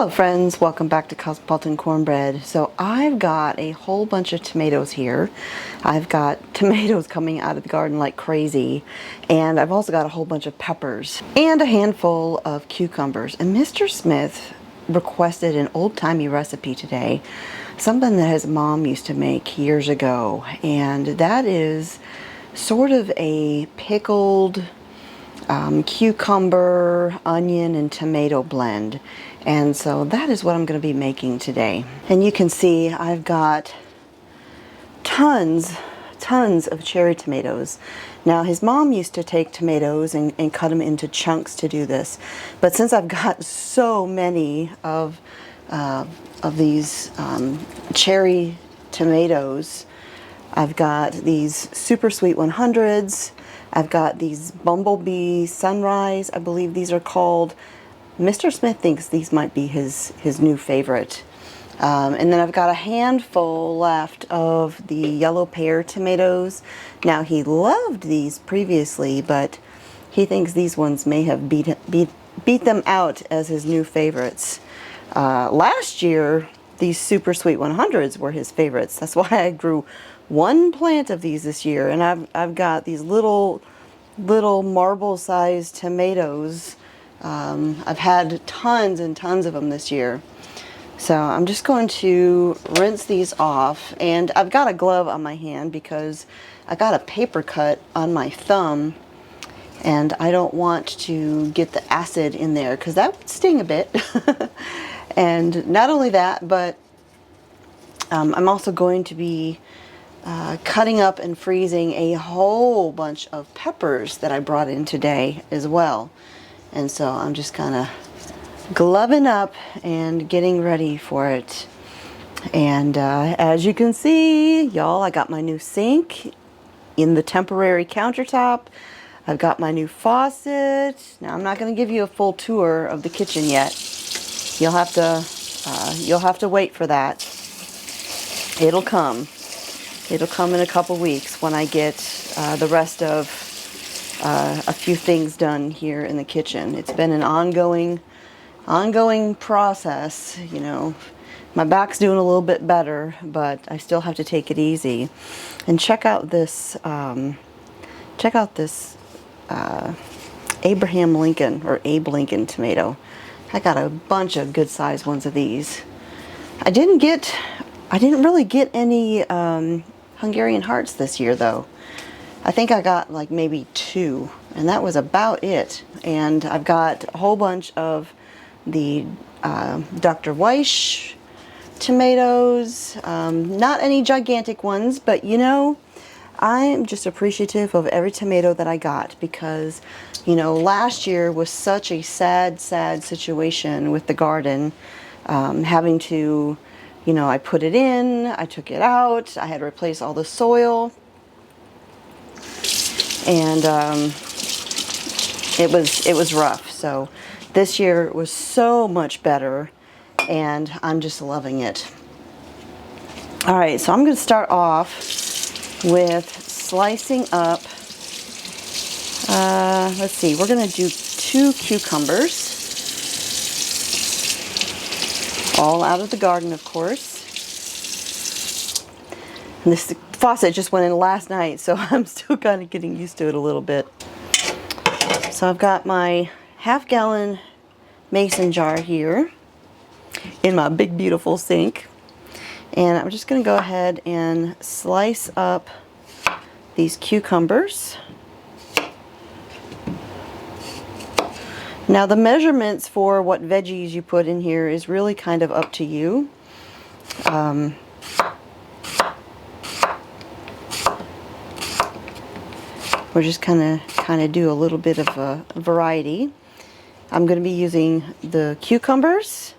Hello friends, welcome back to Cosmopolitan Cornbread. So I've got a whole bunch of tomatoes here. I've got tomatoes coming out of the garden like crazy, and I've also got a whole bunch of peppers and a handful of cucumbers. And Mr. Smith requested an old-timey recipe today, something that his mom used to make years ago, and that is sort of a pickled cucumber, onion, and tomato blend. And so that is what I'm going to be making today. And you can see I've got tons of cherry tomatoes. Now his mom used to take tomatoes and cut them into chunks to do this, but since I've got so many of these cherry tomatoes, I've got these super sweet 100s. I've got these Bumblebee Sunrise, I believe these are called. Mr. Smith thinks these might be his new favorite. And then I've got a handful left of the yellow pear tomatoes. Now he loved these previously, but he thinks these ones may have beat them out as his new favorites. Last year, these super sweet 100s were his favorites. That's why I grew one plant of these this year, and I've got these little marble-sized tomatoes. I've had tons and tons of them this year. So I'm just going to rinse these off, and I've got a glove on my hand because I got a paper cut on my thumb, and I don't want to get the acid in there because that would sting a bit. And not only that, but I'm also going to be cutting up and freezing a whole bunch of peppers that I brought in today as well. And so I'm just kind of gloving up and getting ready for it. And as you can see, y'all, I got my new sink in the temporary countertop. I've got my new faucet. Now I'm not going to give you a full tour of the kitchen yet. You'll have to wait for that. It'll come. It'll come in a couple weeks when I get the rest of a few things done here in the kitchen. It's been an ongoing process, you know. My back's doing a little bit better, but I still have to take it easy. And check out this Abraham Lincoln or Abe Lincoln tomato. I got a bunch of good sized ones of these. I didn't really get any Hungarian hearts this year though. I think I got like maybe 2, and that was about it. And I've got a whole bunch of the Dr. Weiss tomatoes, not any gigantic ones, but you know, I'm just appreciative of every tomato that I got because, you know, last year was such a sad situation with the garden, having to, you know, I put it in, I took it out, I had to replace all the soil. And it was rough. So this year was so much better, and I'm just loving it. All right, so I'm going to start off with slicing up. Let's see, we're going to do 2 cucumbers, all out of the garden, of course. And this faucet just went in last night, so I'm still kind of getting used to it a little bit. So I've got my half-gallon mason jar here in my big beautiful sink, and I'm just going to go ahead and slice up these cucumbers. Now the measurements for what veggies you put in here is really kind of up to you. We're just kind of do a little bit of a variety. I'm going to be using the cucumbers,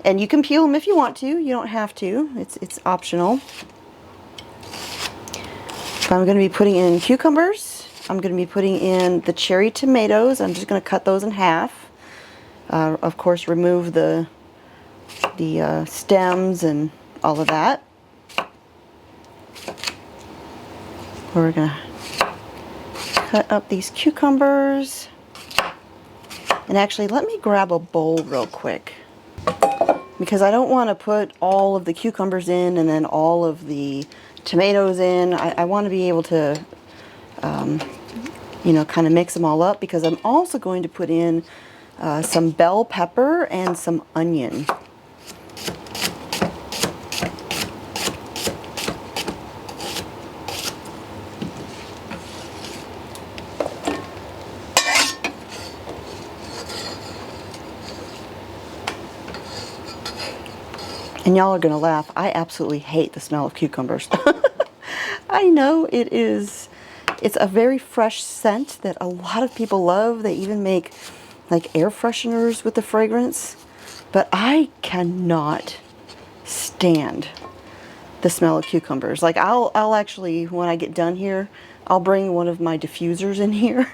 and you can peel them if you want to. You don't have to. It's optional. So I'm going to be putting in cucumbers. I'm going to be putting in the cherry tomatoes. I'm just going to cut those in half. Of course, remove the stems and all of that. We're going to cut up these cucumbers. And actually, let me grab a bowl real quick. because I don't want to put all of the cucumbers in and then all of the tomatoes in. I want to be able to, you know, kind of mix them all up, because I'm also going to put in some bell pepper and some onion. And y'all are gonna laugh. I absolutely hate the smell of cucumbers. I know it's a very fresh scent that a lot of people love. They even make like air fresheners with the fragrance. But I cannot stand the smell of cucumbers. Like I'll actually, when I get done here, I'll bring one of my diffusers in here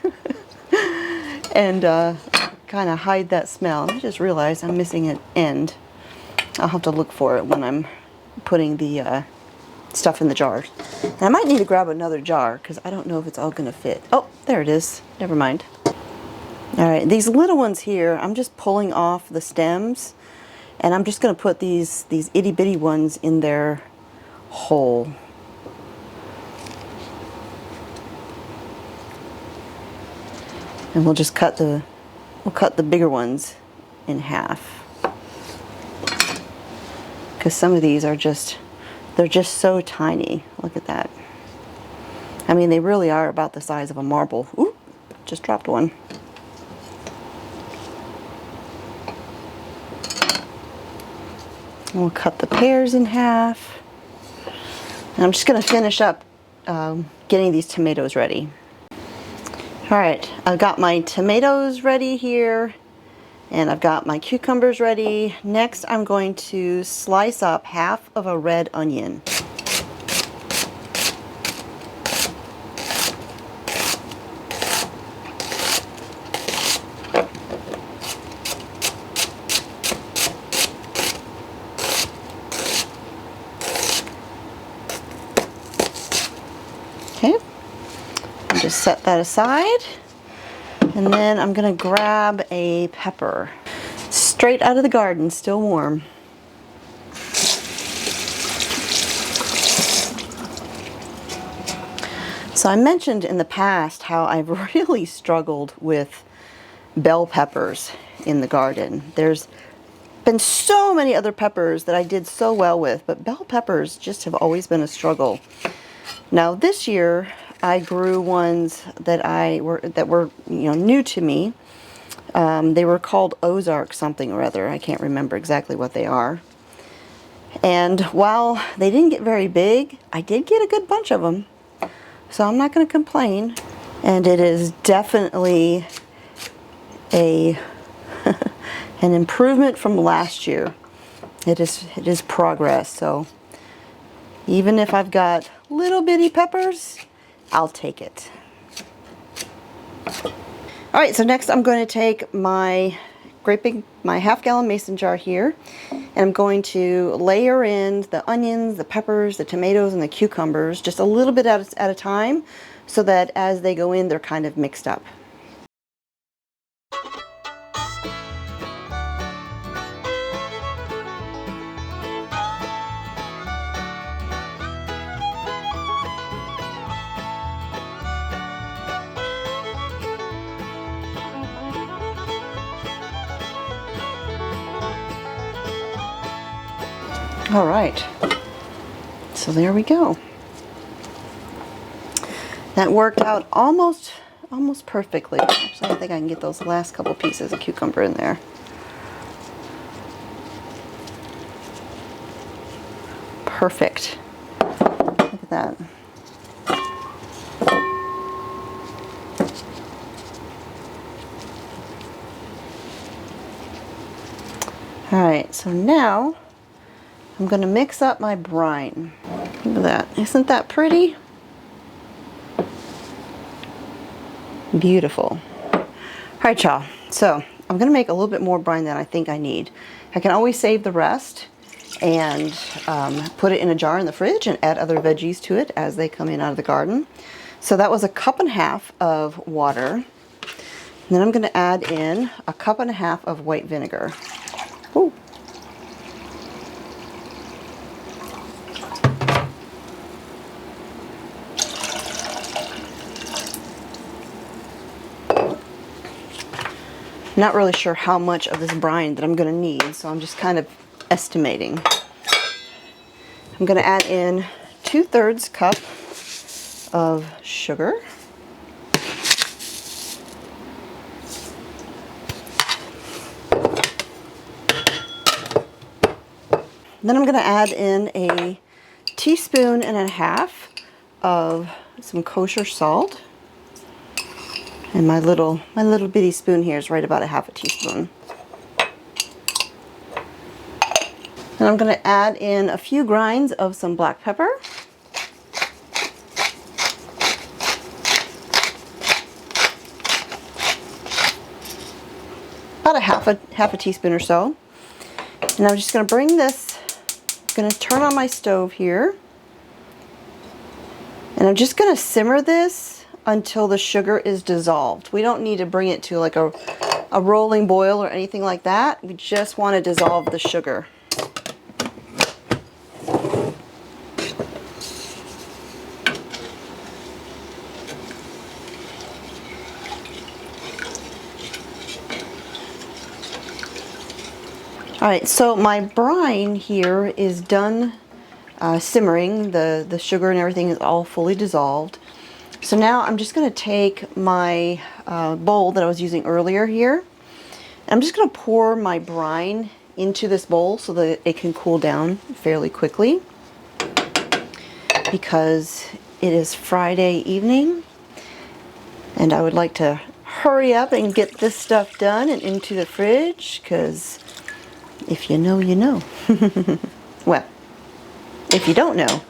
and kind of hide that smell. I just realized I'm missing an end. I'll have to look for it when I'm putting the stuff in the jars. And I might need to grab another jar because I don't know if it's all going to fit. Oh, there it is. Never mind. All right, these little ones here, I'm just pulling off the stems, and I'm just going to put these itty bitty ones in their hole. And we'll just cut the bigger ones in half. Because some of these are they're just so tiny. Look at that. I mean, they really are about the size of a marble. Ooh, just dropped one. We'll cut the pears in half. And I'm just going to finish up getting these tomatoes ready. All right, I've got my tomatoes ready here. And I've got my cucumbers ready. Next, I'm going to slice up half of a red onion. Okay, I'll just set that aside. And then I'm going to grab a pepper, straight out of the garden, still warm. So I mentioned in the past how I've really struggled with bell peppers in the garden. There's been so many other peppers that I did so well with, but bell peppers just have always been a struggle. Now this year, I grew ones that were new to me. They were called Ozark something or other. I can't remember exactly what they are. And while they didn't get very big, I did get a good bunch of them. So I'm not going to complain. And it is definitely an improvement from last year. It is progress. So even if I've got little bitty peppers, I'll take it. All right, so next I'm going to take my half-gallon mason jar here, and I'm going to layer in the onions, the peppers, the tomatoes, and the cucumbers just a little bit at a time, so that as they go in, they're kind of mixed up. All right, so there we go. That worked out almost perfectly. Actually, I think I can get those last couple pieces of cucumber in there. Perfect. Look at that. All right, so now I'm going to mix up my brine. Look at that. Isn't that pretty? Beautiful. All right, y'all. So I'm going to make a little bit more brine than I think I need. I can always save the rest and put it in a jar in the fridge and add other veggies to it as they come in out of the garden. So that was 1.5 cups of water. And then I'm going to add in 1.5 cups of white vinegar. Ooh. not really sure how much of this brine that I'm going to need, so I'm just kind of estimating. I'm going to add in 2/3 cup of sugar. Then I'm going to add in a 1.5 teaspoons of some kosher salt. And my little bitty spoon here is right about 1/2 teaspoon. And I'm going to add in a few grinds of some black pepper. About a half a teaspoon or so. And I'm just going to bring this, going to turn on my stove here. And I'm just going to simmer this until the sugar is dissolved. We don't need to bring it to like a rolling boil or anything like that. We just want to dissolve the sugar. All right, so my brine here is done simmering. The sugar and everything is all fully dissolved. So now I'm just going to take my bowl that I was using earlier here, and I'm just going to pour my brine into this bowl so that it can cool down fairly quickly, because it is Friday evening and I would like to hurry up and get this stuff done and into the fridge, because if you know, you know. Well, if you don't know,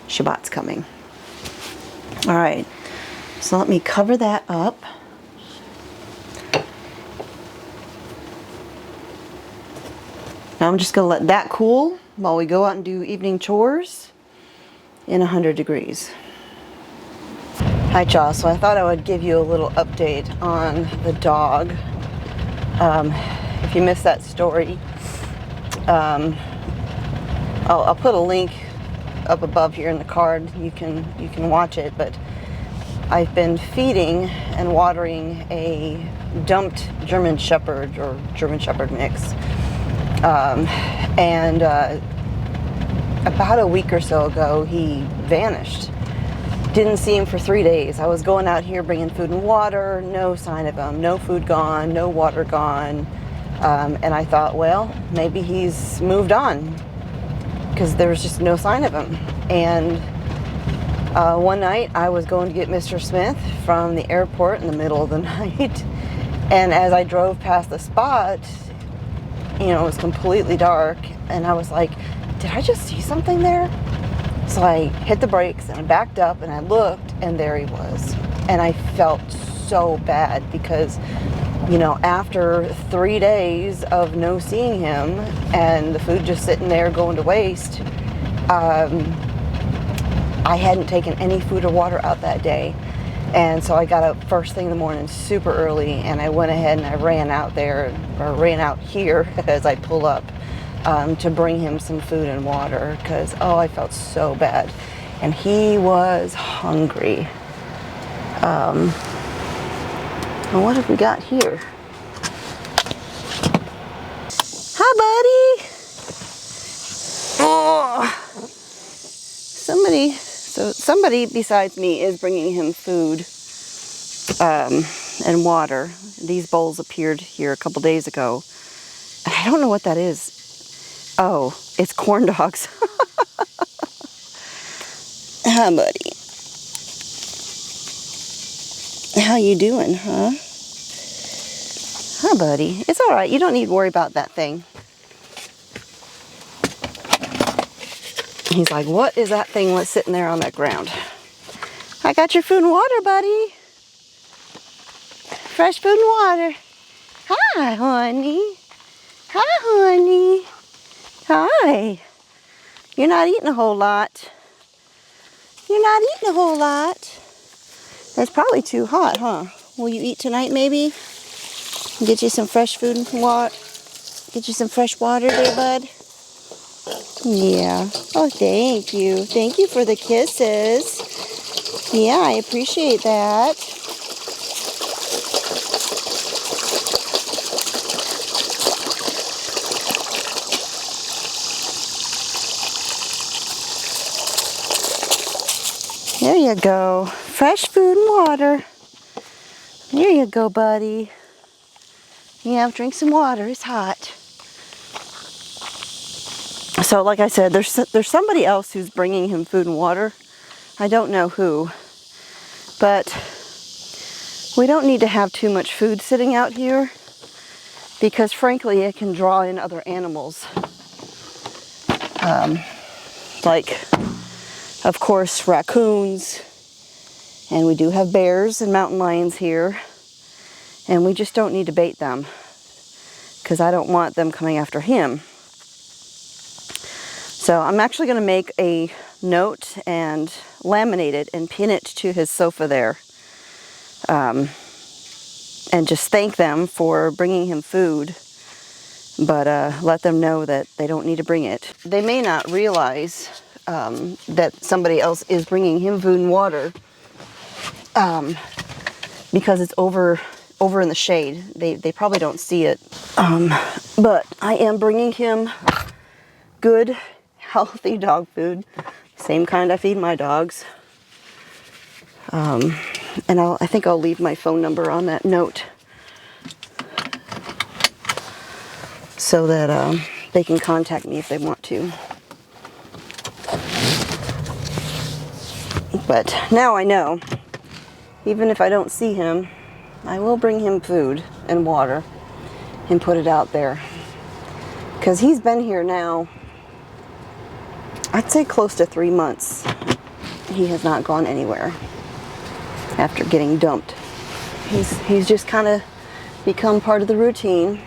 Shabbat's coming. All right, so let me cover that up. Now I'm just going to let that cool while we go out and do evening chores in 100 degrees. Hi, y'all. So I thought I would give you a little update on the dog. If you missed that story, I'll put a link up above here in the card. You can watch it, but I've been feeding and watering a dumped German Shepherd or German Shepherd mix. And about a week or so ago, he vanished. Didn't see him for 3 days. I was going out here bringing food and water, no sign of him, no food gone, no water gone. And I thought, well, maybe he's moved on, because there was just no sign of him. And one night I was going to get Mr. Smith from the airport in the middle of the night. And as I drove past the spot, you know, it was completely dark. And I was like, did I just see something there? So I hit the brakes and I backed up and I looked, and there he was. And I felt so bad because, you know, after 3 days of no seeing him and the food just sitting there going to waste, I hadn't taken any food or water out that day. And so I got up first thing in the morning super early, and I went ahead and I ran out there, or ran out here as I pull up, to bring him some food and water, because, oh, I felt so bad. And he was hungry. Well, what have we got here? Hi, buddy. Oh, somebody besides me is bringing him food and water. These bowls appeared here a couple days ago. I don't know what that is. Oh, it's corn dogs. Hi, buddy. How you doing, huh? Hi, buddy. It's all right. You don't need to worry about that thing. He's like, what is that thing that's sitting there on that ground? I got your food and water, buddy. Fresh food and water. Hi, honey. Hi, honey. Hi. You're not eating a whole lot. You're not eating a whole lot. It's probably too hot, huh? Will you eat tonight, maybe? Get you some fresh food and water. Get you some fresh water there, bud. Yeah. Oh, thank you. Thank you for the kisses. Yeah, I appreciate that. you go. Fresh food and water. There you go, buddy. Yeah, drink some water. It's hot. So like I said, there's somebody else who's bringing him food and water. I don't know who. But we don't need to have too much food sitting out here because frankly it can draw in other animals. Like, of course, raccoons, and we do have bears and mountain lions here, and we just don't need to bait them because I don't want them coming after him. So I'm actually going to make a note and laminate it and pin it to his sofa there, and just thank them for bringing him food, but let them know that they don't need to bring it. They may not realize that somebody else is bringing him food and water because it's over in the shade. They probably don't see it. But I am bringing him good, healthy dog food. Same kind I feed my dogs. And I think I'll leave my phone number on that note so that they can contact me if they want to. But now I know, even if I don't see him, I will bring him food and water and put it out there. Because he's been here now, I'd say close to 3 months. He has not gone anywhere after getting dumped. He's just kind of become part of the routine.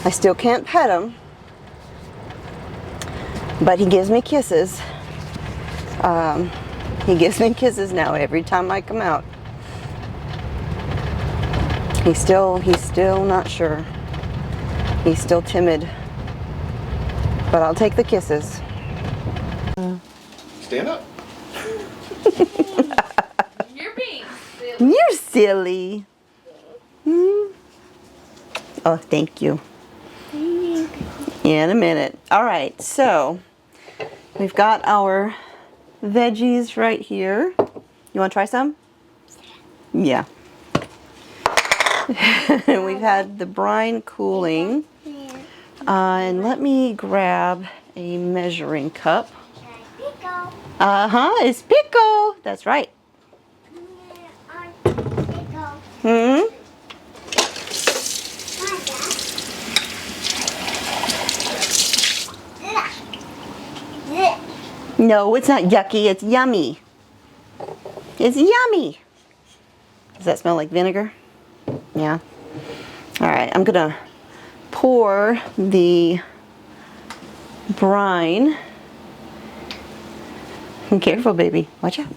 I still can't pet him, but he gives me kisses. He gives me kisses now every time I come out. He's still not sure. He's still timid, but I'll take the kisses. Stand up. You're being silly. You're silly. Oh, thank you. In a minute. All right, so we've got our veggies right here. You want to try some? Yeah. We've had the brine cooling. And let me grab a measuring cup. Uh-huh, it's Pickle. That's right. Hmm? No, it's not yucky. It's yummy. It's yummy. Does that smell like vinegar? Yeah. All right, I'm gonna pour the brine. Careful, baby. Watch out.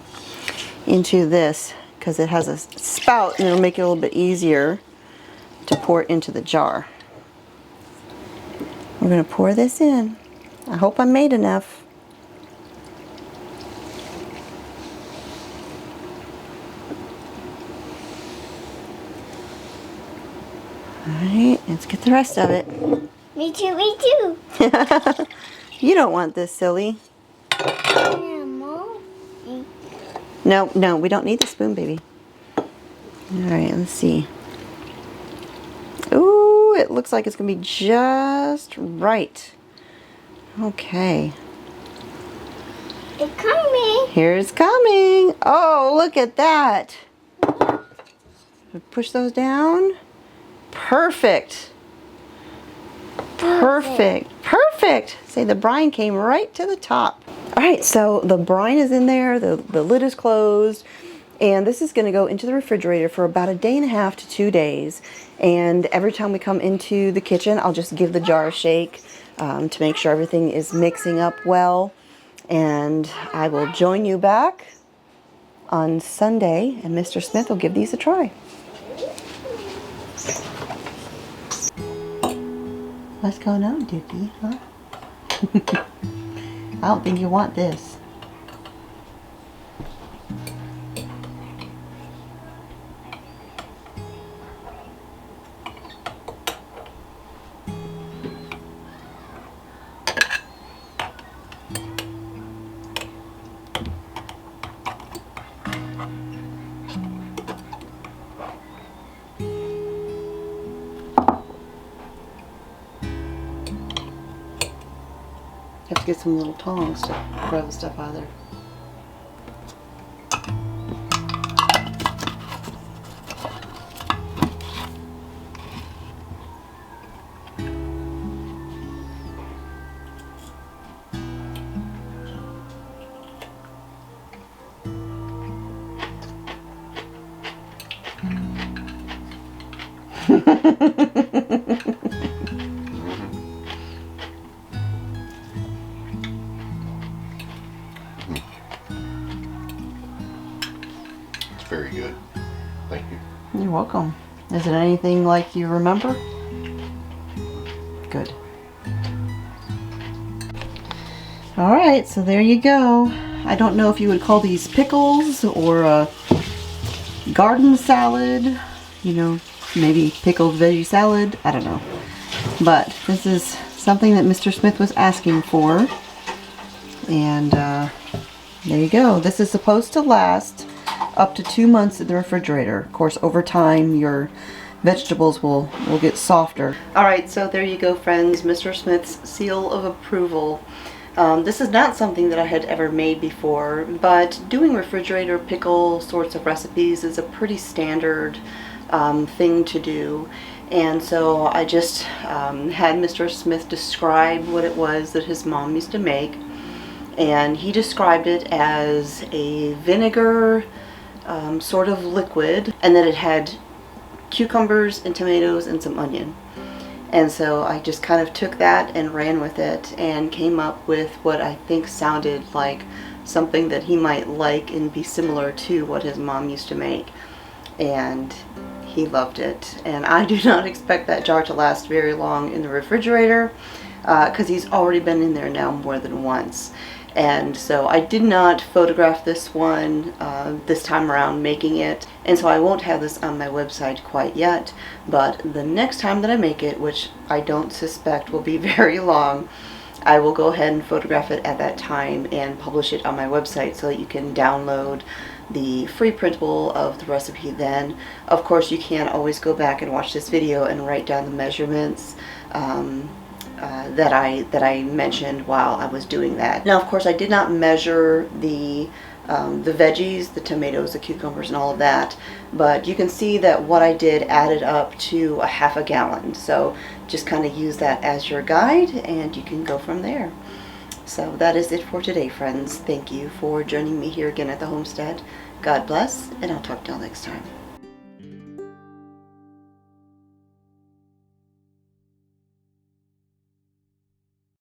Into this, because it has a spout and it'll make it a little bit easier to pour it into the jar. We're gonna pour this in. I hope I made enough. Alright, let's get the rest of it. Me too, me too. You don't want this, silly. No, no, we don't need the spoon, baby. Alright, let's see. Ooh, it looks like it's going to be just right. Okay. It's coming. Here it's coming. Oh, look at that. Push those down. Perfect. Perfect. Perfect. See, the brine came right to the top. All right, so the brine is in there, the lid is closed, and this is going to go into the refrigerator for about 1.5 to 2 days. And every time we come into the kitchen, I'll just give the jar a shake to make sure everything is mixing up well. And I will join you back on Sunday, and Mr. Smith will give these a try. What's going on, Dookie, huh? I don't think you want this. Have to get some little tongs to grab the stuff out of there. It's very good. Thank you. You're welcome. Is it anything like you remember? Good. Alright, so there you go. I don't know if you would call these pickles or a garden salad. You know, maybe pickled veggie salad. I don't know. But this is something that Mr. Smith was asking for. And there you go. This is supposed to last up to 2 months in the refrigerator. Of course, over time, your vegetables will get softer. Alright, so there you go, friends. Mr. Smith's seal of approval. This is not something that I had ever made before, but doing refrigerator pickle sorts of recipes is a pretty standard thing to do. And so I just had Mr. Smith describe what it was that his mom used to make. And he described it as a vinegar sort of liquid, and that it had cucumbers and tomatoes and some onion. And so I just kind of took that and ran with it and came up with what I think sounded like something that he might like and be similar to what his mom used to make. And he loved it. And I do not expect that jar to last very long in the refrigerator because he's already been in there now more than once. And so I did not photograph this one this time around making it, and so I won't have this on my website quite yet, but the next time that I make it, which I don't suspect will be very long, I will go ahead and photograph it at that time and publish it on my website so that you can download the free printable of the recipe then. Of course, you can always go back and watch this video and write down the measurements that I mentioned while I was doing that. Now, of course, I did not measure the veggies, the tomatoes, the cucumbers, and all of that, but you can see that what I did added up to a half a gallon. So just kind of use that as your guide, and you can go from there. So that is it for today, friends. Thank you for joining me here again at the homestead. God bless, and I'll talk to y'all next time.